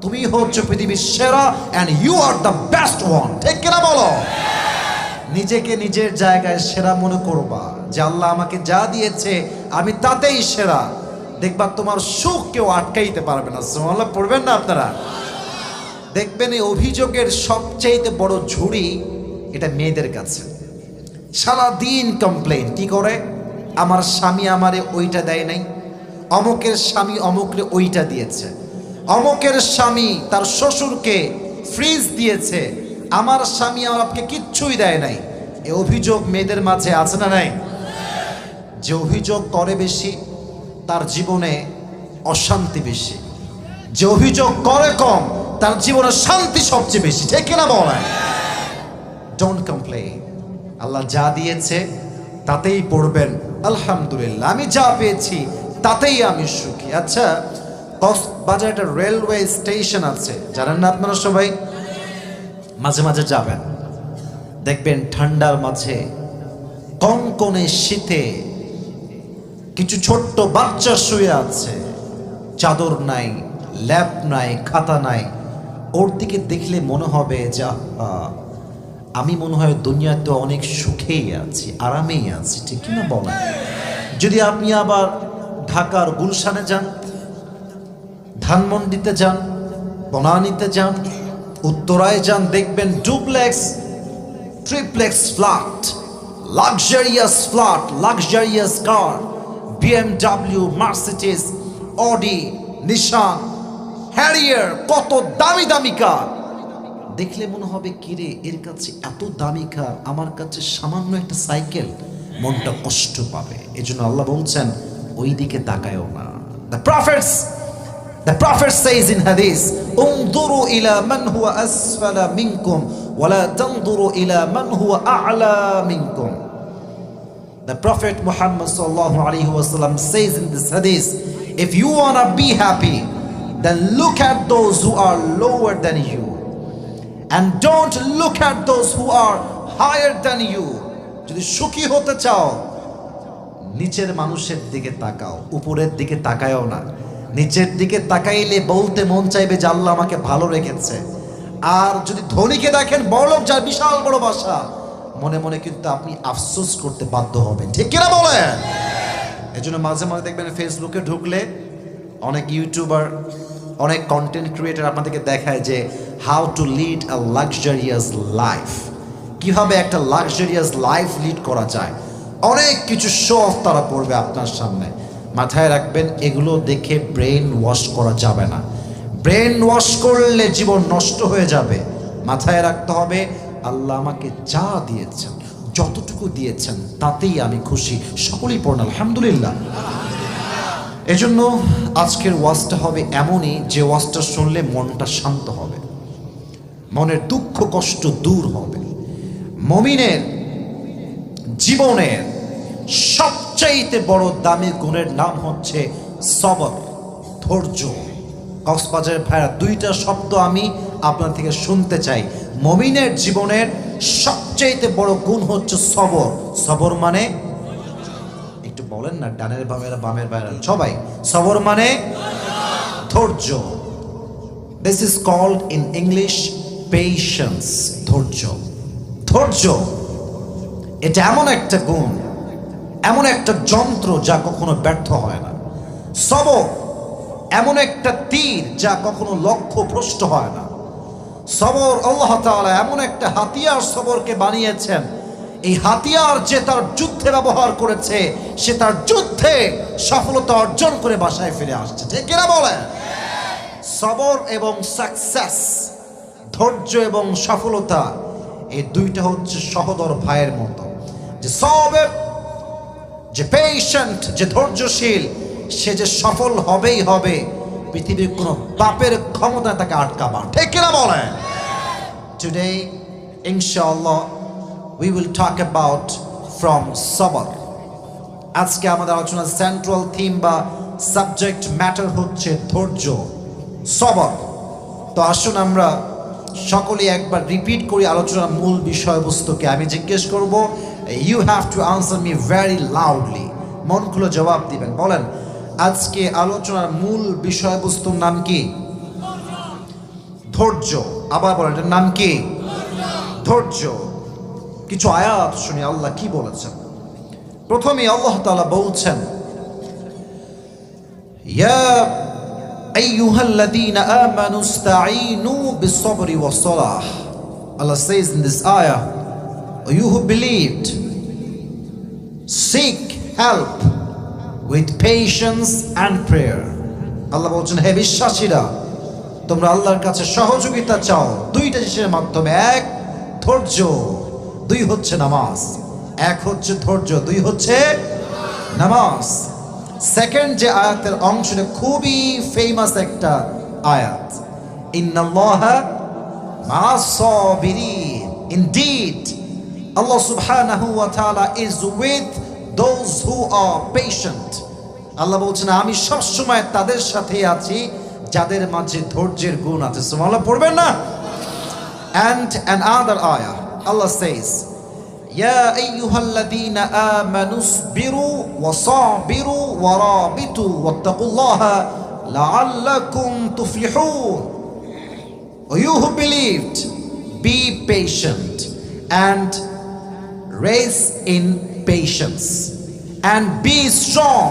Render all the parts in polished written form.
তুমি হচ্ছে পৃথিবীর সেরা, and you are the best one. ঠিক কিনা বলো? নিজেকে নিজের জায়গায় সেরা মনে করবা, যে আল্লাহ আমাকে যা দিয়েছে আমি তাতেই সেরা। দেখবা তোমার সুখ কেউ আটকাইতে পারবে না। সুবহানাল্লাহ পড়বেন না আপনারা? দেখবেন এই অভিযোগের সবচেয়ে বড় ঝুড়ি এটা মেয়েদের কাছে। সারাদিন কমপ্লেন কি করে, আমার স্বামী আমারে ওইটা দেয় নাই, অমুকের স্বামী অমুকরে ওইটা দিয়েছে, অমুকের স্বামী তার শ্বশুরকে ফ্রিজ দিয়েছে, আমার স্বামী আমাকে কিচ্ছুই দেয় নাই। এই অভিযোগ মেয়েদের মাঝে আছে না নাই? যে অভিযোগ করে বেশি তার জীবনে অশান্তি বেশি, যে অভিযোগ করে কম তার জীবনে শান্তি সবচেয়ে বেশি। ঠিক কিনা বলেন? Don't complain. আল্লাহ যা দিয়েছে তাতেই পড়বেন আলহামদুলিল্লাহ, আমি যা পেয়েছি তাতেই আমি সুখী। আচ্ছা, কক্সবাজার একটা রেলওয়ে স্টেশন আছে, জানেন না আপনারা সবাই? মাঝে মাঝে যাবেন, দেখবেন ঠান্ডার মাঝে কনকনে শীতে কিছু ছোট্ট বাচ্চা শুয়ে আছে, চাদর নাই, ল্যাপ নাই, খাতা নাই। ওর দিকে দেখলে মনে হবে যে আমি মনে হয় দুনিয়াতে অনেক সুখেই আছি, আরামেই আছি। ঠিক কিনা বলেন? যদি আপনি আবার ঢাকার গুলশানে যান, ধানমন্ডিতে যান, বনানীতে যান, উত্তরায় যান, দেখবেন duplex, triplex flat, luxurious flat, luxurious car, BMW, Mercedes, Audi, Nissan, Harrier, কত দামি দামি কার। দেখলে মনে হবে কিরে, এর কাছে এত দামি কার, আমার কাছে সামান্য একটা সাইকেল, মনটা কষ্ট পাবে। এজন্য আল্লাহ বলছেন ওই দিকে তাকায়ও না। The prophet says in hadith, "Unduru ila man huwa asfala minkum wa la tanduru ila man huwa a'la minkum." The prophet Muhammad sallallahu alaihi wasallam says in this hadith, if you want to be happy, then look at those who are lower than you, and don't look at those who are higher than you. যদি সুখী হতে চাও, নিচের মানুষের দিকে তাকাও, উপরের দিকে তাকায়ও না। নিচের দিকে তাকাইলে বলতে মন চাইবে যে আল্লাহ আমাকে ভালো রেখেছে। আর যদি ধনীকে দেখেন, বড়লোক যার বিশাল বড় বাসা, মনে মনে কিন্তু আপনি আফসোস করতে বাধ্য হবেন। ঠিক কিনা বলেন? এজন্য মাঝে মাঝে দেখবেন ফেসবুকে ঢুকলে অনেক ইউটিউবার, অনেক কন্টেন্ট ক্রিয়েটর আপনাদেরকে দেখায় যে how to lead a luxurious life, কিভাবে একটা লাক্সারিয়াস লাইফ লিড করা যায়। অনেক কিছু শো অফ তারা করবে আপনার সামনে। মাথায় রাখবেন, এগুলো দেখে ব্রেন ওয়াশ করা যাবে না। ব্রেন ওয়াশ করলে জীবন নষ্ট হয়ে যাবে। মাথায় রাখতে হবে আল্লাহ আমাকে যা দিয়েছেন, যতটুকু দিয়েছেন তাতেই আমি খুশি। সকলেই পড়ুন আলহামদুলিল্লাহ। এজন্য আজকের ওয়াজটা হবে এমনই যে ওয়াজটা শুনলে মনটা শান্ত হবে, মনের দুঃখ কষ্ট দূর হবে। মুমিনের জীবনের সবচাইতে বড় দামি গুণের নাম হচ্ছে সবর, ধৈর্য। কক্সবাজারের ভাইরা, দুইটা শব্দ আমি আপনার থেকে শুনতে চাই। মুমিনের জীবনের সবচাইতে বড় গুণ হচ্ছে সবর। সবর মানে একটু বলেন না, ডানের বামের বামের ভাইরা সবাই। সবর মানে ধৈর্য। This is called in English patience. ধৈর্য, ধৈর্য এটা এমন একটা গুণ, এমন একটা যন্ত্র যা কখনো ব্যর্থ হয় না। সবর এমন একটা তীর যা কখনো লক্ষ্য ভ্রষ্ট হয় না। সবর, আল্লাহ তাআলা এমন একটা হাতিয়ার সবরকে বানিয়েছেন, এই হাতিয়ার যে তার যুদ্ধে ব্যবহার করেছে, সে তার যুদ্ধে সফলতা অর্জন করে বাসায় ফিরে আসছে। ঠিক কিনা বলেন? সবর এবং সাকসেস, ধৈর্য এবং সফলতা, এই দুইটা হচ্ছে সহোদর ভাইয়ের মতো। যে সবর, যে পেশেন্ট, যে ধৈর্যশীল, সে যে সফল হবেই হবে। পৃথিবীর কোনো বাপের ক্ষমতা তাকে আটকাবার। ঠিক কিনা বলেন? টুডে ইনশাআল্লাহ we will talk about from sabr. আজকে আমাদের আলোচনার সেন্ট্রাল থিম বা সাবজেক্ট ম্যাটার হচ্ছে ধৈর্য, সবর। তো আসুন আমরা সকলে একবার রিপিট করি আলোচনার মূল বিষয়বস্তুকে। আমি জিজ্ঞেস করব, you have to answer me very loudly. মন খুলে জবাব দিবেন। বলেন, আজকে আলোচনার মূল বিষয়বস্তুর নাম কি? ধৈর্য। আবার বলেন, এটার নাম কি? ধৈর্য। কিছু আয়াত শুনি আল্লাহ কি বলেছেন। প্রথমে আল্লাহ তাআলা বলছেন, ইয়া আইয়ুহাল্লাযীনা আমানু ইসতাঈনু বিস-সাবরি ওয়াস-সালাহ। Allah says in this ayah, you who believed, seek help with patience and prayer. আল্লাহ বলছেন, হে বিশ্বাসীরা, তোমরা আল্লাহর কাছে সহযোগিতা চাও দুইটা জিনিসের মাধ্যমে। এক ধৈর্য, দুই হচ্ছে নামাজ। এক হচ্ছে ধৈর্য, দুই হচ্ছে নামাজ। সেকেন্ড যে আয়াতের অংশটা খুবই ফেমাস একটা আয়াত, ইন্নাল্লাহা মা'আস Saverin. Indeed, Allah subhanahu wa ta'ala is with those who are patient. আল্লাহ বলছেন, আমি সবসময় তাদের সাথে আছি যাদের মাঝে ধৈর্যের গুণ আছে। সুবহানাল্লাহ পড়বেন না? And another ayah, Allah says, Ya ayyuhalladhina amanu isbiru wa sabiru wa rabitu wattaqullaha la'allakum tuflihun. O you who believed, be patient and raise in patience and be strong,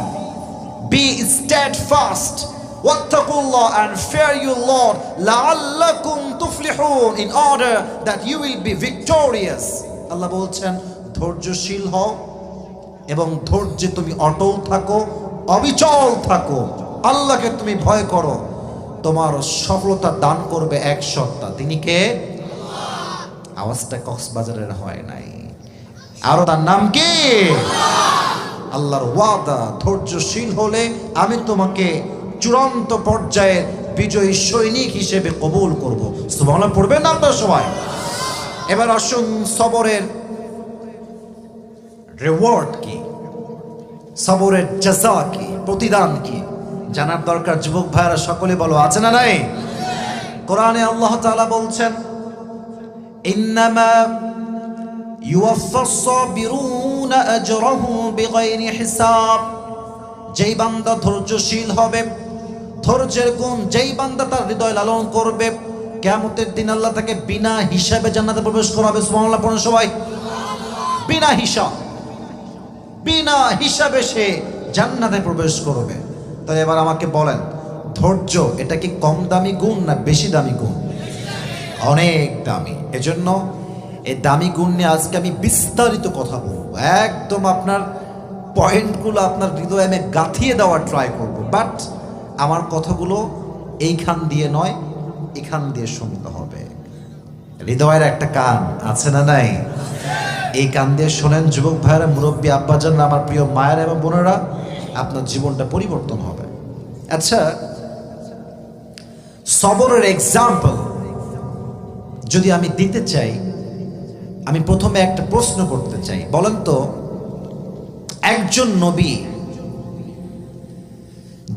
be steadfast. Wattaqullah, and fear you Lord, la'allakum tuflihun, in order that you will be victorious. আল্লাহ বলছেন, ধৈর্যশীল হও এবং ধৈর্যে তুমি অটল থাকো, অবিচল থাকো। আল্লাহকে তুমি ভয় করো, তোমার সফলতা দান করবে এক সত্তা, তিনি কে? আওয়াজটা কক্সবাজারের হয় নাই, আর তার নাম কি? আল্লাহর ওয়াদা, ধৈর্যশীল হলে আমি তোমাকে চূড়ান্ত পর্যায়ের বিজয়ী সৈনিক হিসেবে কবুল করব। সুবহানাল্লাহ পড়বেন না আপনারা সবাই? এবার আসুন, সবরের রিওয়ার্ড কি, সবরের জাযা কি, প্রতিদান কি জানার দরকার। যুবক ভাইরা সকলে বলো, আছে না নাই? কোরআনে আল্লাহ তাআলা বলছেন, ইন্নামা ইউওয়াফাস সাবিরুনা আজরাহুম বিগাইরি হিসাব। যেই বান্দা ধৈর্যশীল হবে, ধৈর্যের গুণ যেই বান্দা তার হৃদয় লালন করবে, কিয়ামতের দিন আল্লাহ তাকে বিনা হিসাবে জান্নাতে প্রবেশ করাবে। সুবহানাল্লাহ পড়ুন সবাই। বিনা হিসাব, বিনা হিসাবে সে জান্নাতে প্রবেশ করবে। তাই এবার আমাকে বলেন, ধৈর্য এটা কি কম দামি গুণ না বেশি দামি গুণ? অনেক দামি। এজন্য এই দামি গুণ নিয়ে আজকে আমি বিস্তারিত কথা বলবো, একদম আপনার পয়েন্টগুলো আপনার হৃদয়ে আমি গাঁথিয়ে দেওয়ার ট্রাই করব। বাট আমার কথাগুলো এইখান দিয়ে নয়, এখান দিয়ে শুনতে হবে। হৃদয়ের একটা কান আছে না নাই? এই কান দিয়ে শোনেন যুবক ভাইয়েরা, মুরব্বী আব্বাজান, আমার প্রিয় মায়েরা এবং বোনেরা, আপনার জীবনটা পরিবর্তন হবে। আচ্ছা, সবরের এক্সাম্পল যদি আমি দিতে চাই, আমি প্রথমে একটা প্রশ্ন করতে চাই। বলেন তো, একজন নবী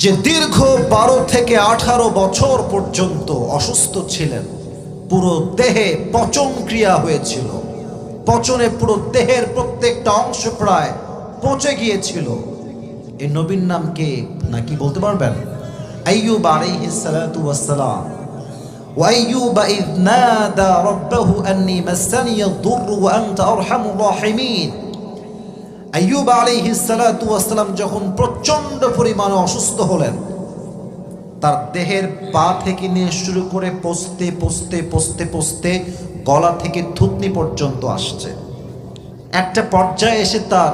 যে দীর্ঘ 12 থেকে 18 বছর পর্যন্ত অসুস্থ ছিলেন, পুরো দেহে পচন ক্রিয়া হয়েছিল, পচনে পুরো দেহের প্রত্যেকটা অংশ প্রায় পচে গিয়েছিল, এই নবীর নাম কে নাকি বলতে পারবেন? আইয়ুব আলাইহিস সালাতু ওয়াস সালাম। ওয়া আইয়ুব ইয নাদা রাব্বাহু আন্নী মাসানিয়াদ দুররু ওয়া আনতা আরহামুর রাহিমিন। আইয়ুব আলাইহিস সালাতু ওয়াস সালাম যখন প্রচন্ড পরিমাণে অসুস্থ হলেন, তার দেহের পা থেকে নিয়ে শুরু করে পচতে পচতে পচতে পচতে গলা থেকে থুতনি পর্যন্ত আসছে। একটা পর্যায়ে এসে তার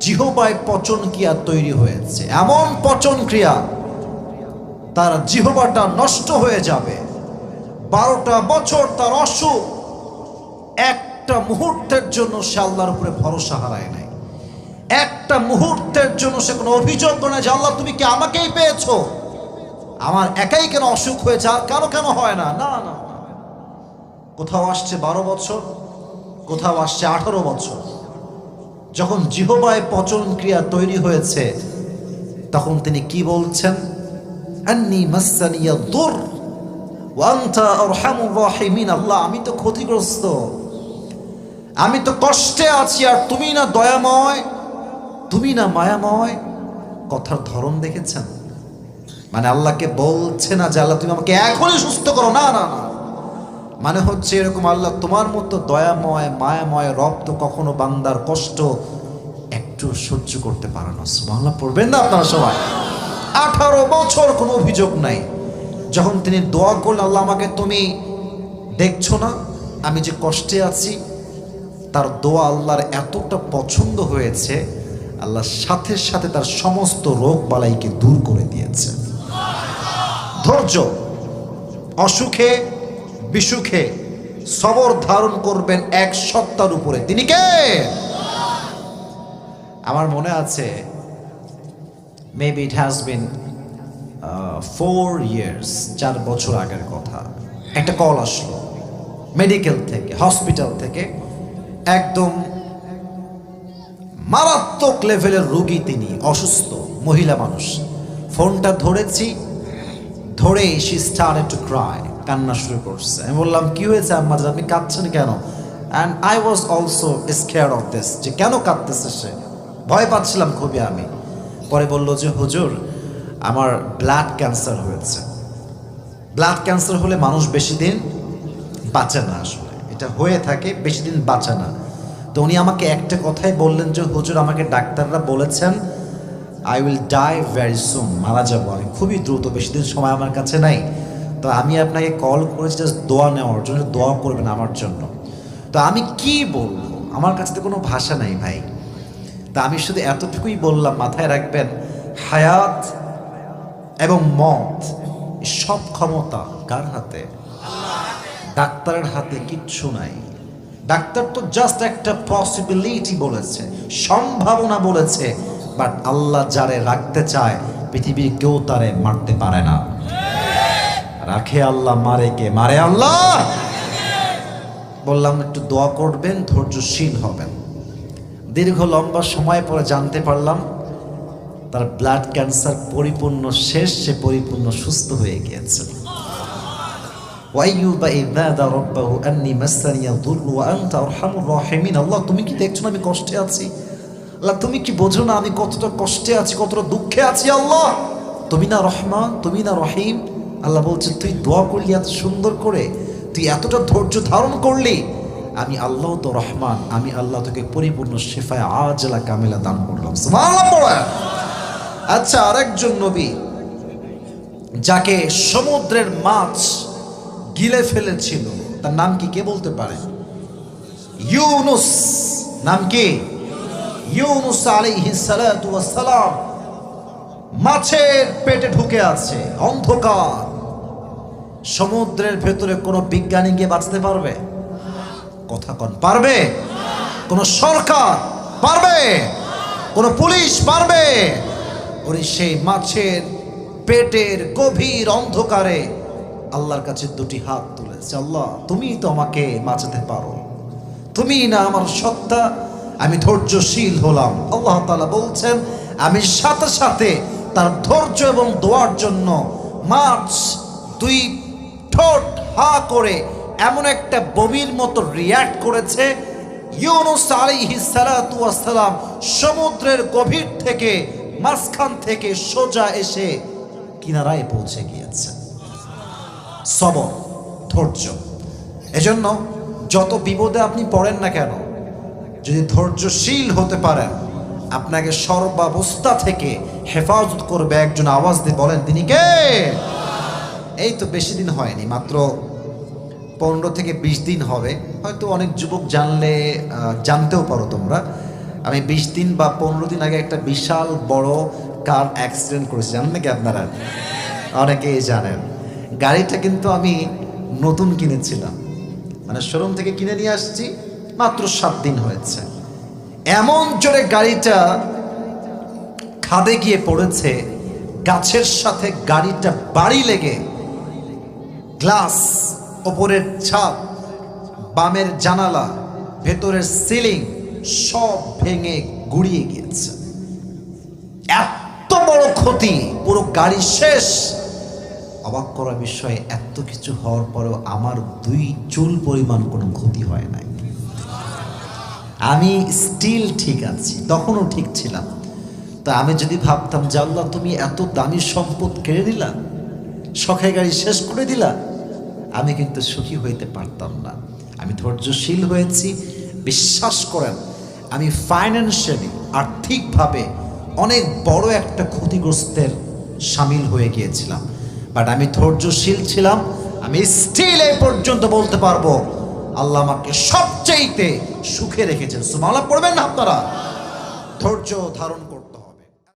জিহ্বায় পচন ক্রিয়া তৈরি হয়েছে, এমন পচন ক্রিয়া তার জিহ্বাটা নষ্ট হয়ে যাবে। 12টা বছর তার অসুখ, একটা মুহূর্তের জন্য সে আল্লাহর উপরে ভরসা হারায় নাই। একটা মুহূর্তের জন্য সে কোনো অভিযোগ করে না যে আল্লাহ তুমি কি আমাকেই পেয়েছো, আমার একাই কেন অসুখ হয়েছে, আর কারো কেন হয় না। না না, কোথাও আসছে 12 বছর, কোথাও আসছে 18 বছর। যখন জিহ্বায় পচন ক্রিয়া তৈরি হয়েছে, তখন তিনি কি বলছেন? আন্নী মাসানিয়াদ দুর ওয়া আনতা আরহামুর রাহিমিন। আল্লাহ, আমি তো ক্ষতিগ্রস্ত, আমি তো কষ্টে আছি, আর তুমি না দয়াময়, তুমি না মায়াময়। কথার ধরন দেখেছেন? মানে আল্লাহকে বলছে না যে আল্লাহ তুমি আমাকে এখনই সুস্থ করো, না না না, মানে হচ্ছে এরকম আল্লাহ তোমার মতো দয়াময় মায়াময় রব তো কখনো বান্দার কষ্ট একটু সহ্য করতে পারে না। সুবহানাল্লাহ পড়বেন না আপনারা সবাই। 18 বছর কোনো অভিযোগ নাই। যখন তিনি দোয়া করলেন আল্লাহ আমাকে তুমি দেখছো না আমি যে কষ্টে আছি, তার দোয়া আল্লাহর এতটা পছন্দ হয়েছে, আল্লাহ সাথে সাথে তার সমস্ত রোগ বালাইকে দূর করে দিয়েছে। ধৈর্য, অসুখে বিসুখে সবর ধারণ করবেন এক সত্তার উপরে, তিনি কে? আমার মনে আছে maybe it has been 4 years, 4 বছর আগের কথা। একটা কল আসলো মেডিকেল থেকে, হসপিটাল থেকে, একদম মারাত্মক লেভেলের রোগী, তিনি অসুস্থ মহিলা মানুষ। ফোনটা ধরেছি, ধরেই শি স্টার্টেড টু ক্রাই, কান্না শুরু করছে। আমি বললাম কি হয়েছে আম্মা, আপনি কাঁদছেন কেন? And I was also scared of this, যে কেন কাঁদতেছে সে, ভয় পাচ্ছিলাম খুবই আমি। পরে বললো যে হুজুর আমার ব্লাড ক্যান্সার হয়েছে। ব্লাড ক্যান্সার হলে মানুষ বেশি দিন বাঁচে না, আসলে এটা হয়ে থাকে, বেশি দিন বাঁচে না। তো উনি আমাকে একটা কথাই বললেন যে হুজুর আমাকে ডাক্তাররা বলেছেন I will die very soon, মারা যাবো আমি খুবই দ্রুত, বেশি দিন সময় আমার কাছে নাই। তো আমি আপনাকে কল করেছি জাস্ট দোয়া নেওয়ার জন্য, দোয়া করবেন আমার জন্য। তো আমি কি বলবো, আমার কাছে তো কোনো ভাষা নাই ভাই। তা আমি শুধু এতটুকুই বললাম, মাথায় রাখবেন হায়াত এবং মত সব ক্ষমতা কার হাতে? ডাক্তারের হাতে কিচ্ছু নাই। ডাক্তার তো জাস্ট একটা পসিবিলিটি বলেছে, সম্ভাবনা বলেছে, বাট আল্লাহ যারে রাখতে চায় পৃথিবীর কেউ তারে মারতে পারে না। রাখে আল্লাহ, মারে কে? মারে আল্লাহ। বললাম একটু দোয়া করবেন, ধৈর্যশীল হবেন। দীর্ঘ লম্বা সময় পরে জানতে পারলাম তার ব্লাড ক্যান্সার পরিপূর্ণ শেষ, সে পরিপূর্ণ সুস্থ হয়ে গিয়েছে। ওয়াইয়ুবা ইয নাদা রাব্বাহু আন্নী মাসসানিয়া যুররু ওয়া আনতা আরহামুর রাহিমিন। আল্লাহ তুমি কি দেখছো না আমি কষ্টে আছি? আল্লাহ তুমি কি বোঝো না আমি কতটা কষ্টে আছি, কতটা দুঃখে আছি? আল্লাহ তুমি না রহমান, তুমি না রহিম? আল্লাহ বলছে তুই দোয়া করলি এত সুন্দর করে, তুই এতটা ধৈর্য ধারণ করলি, আমি আল্লাহ তো রহমান, আমি আল্লাহ তোকে পরিপূর্ণ শিফায়ে আজলা কামিলা দান করলাম। সুবহানাল্লাহ। আচ্ছা, আরেকজন নবী যাকে সমুদ্রের মাছ গিলে ফেলেছিল, তার নাম কি, কে বলতে পারে? ইউনুস। নাম কি? ইউনুস আলাইহিস সালাতু ওয়াস সালাম মাছের পেটে ঢুকে আছে, অন্ধকার। সমুদ্রের ভেতরে কোনো বিজ্ঞানী গিয়ে বাঁচতে পারবে? কথা কন, পারবে? কোন সরকার পারবে? কোন পুলিশ পারবে? ওরে সেই মাছের পেটের গভীর অন্ধকারে আল্লাহর কাছে দুটি হাত তুলেছে, আল্লাহ তুমি তো আমাকে বাঁচাতে পারো, তুমি না আমার সত্তা। আমি ধৈর্যশীল হলাম। আল্লাহ তাআলা বলছেন আমি সাথে সাথে তার ধৈর্য এবং দোয়ার জন্য মাছ দুই ঠোঁট হা করে এমন একটা বমির মতো রিয়্যাক্ট করেছে, ইউনুস আলাইহিস সালাতু ওয়াস সালাম সমুদ্রের গভীর থেকে মাঝখান থেকে সোজা এসে কিনারায় পৌঁছে গিয়েছে। সবর, ধৈর্য। এজন্য যত বিপদে আপনি পড়েন না কেন, যদি ধৈর্যশীল হতে পারেন, আপনাকে সর্বাবস্থা থেকে হেফাজত করবে একজন। আওয়াজ দিয়ে বলেন তিনি কে? এই তো বেশি দিন হয়নি, মাত্র 15 থেকে 20 দিন হবে। হয়তো অনেক যুবক জানলে জানতেও পারো তোমরা, আমি 20 দিন বা 15 দিন আগে একটা বিশাল বড় কার অ্যাক্সিডেন্ট করেছি। জানেন নাকি আপনারা? অনেকেই জানেন। গাড়িটা কিন্তু আমি নতুন কিনেছিলাম, মানে শোরুম থেকে কিনে নিয়ে আসছি, মাত্র 7 দিন হয়েছে। এমন জোরে গাড়িটা খাদে গিয়ে পড়েছে, গাছের সাথে গাড়িটা বাড়ি লেগে গ্লাস, ওপরের ছাদ, বামের জানালা, ভেতরের সিলিং সব ভেঙে গুড়িয়ে গিয়েছে। এত বড় ক্ষতি, পুরো গাড়ি শেষ। অবাক করা বিষয়, এত কিছু হওয়ার পরেও আমার 2 চুল পরিমাণ কোনো ক্ষতি হয় নাই। আমি স্টিল ঠিক আছি, তখনও ঠিক ছিলাম। তা আমি যদি ভাবতাম যে আল্লাহ তুমি এত দামি সম্পদ কেড়ে দিলা, শখের গাড়ি শেষ করে দিলা, আমি কিন্তু সুখী হইতে পারতাম না। আমি ধৈর্যশীল হয়েছি। বিশ্বাস করেন, আমি ফাইন্যান্সিয়ালি আর্থিকভাবে অনেক বড় একটা ক্ষতিগ্রস্তের সামিল হয়ে গিয়েছিলাম, বাট আমি ধৈর্যশীল ছিলাম। আমি স্টিল এই পর্যন্ত বলতে পারবো আল্লাহ আমাকে সবচেয়ে সুখে রেখেছেন। সুবহানাল্লাহ পড়বেন না আপনারা? ধৈর্য ধারণ